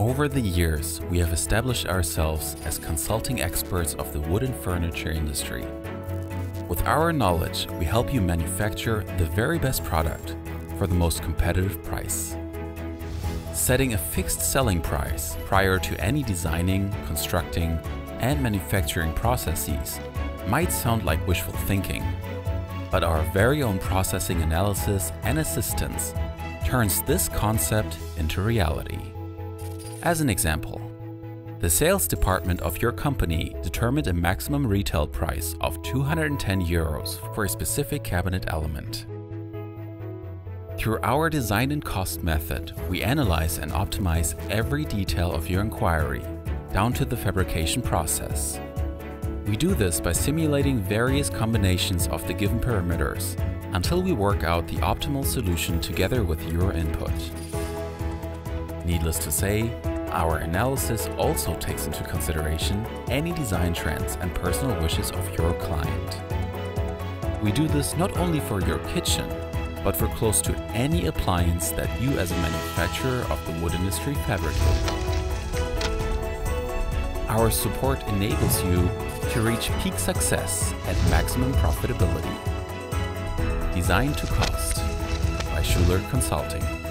Over the years, we have established ourselves as consulting experts of the wood and furniture industry. With our knowledge, we help you manufacture the very best product for the most competitive price. Setting a fixed selling price prior to any designing, constructing, and manufacturing processes might sound like wishful thinking, but our very own processing analysis and assistance turns this concept into reality. As an example, the sales department of your company determined a maximum retail price of 210 euros for a specific cabinet element. Through our design and cost method, we analyze and optimize every detail of your inquiry, down to the fabrication process. We do this by simulating various combinations of the given parameters until we work out the optimal solution together with your input. Needless to say, our analysis also takes into consideration any design trends and personal wishes of your client. We do this not only for your kitchen, but for close to any appliance that you as a manufacturer of the wood industry fabricate. Our support enables you to reach peak success at maximum profitability. Design to Cost by Schuler Consulting.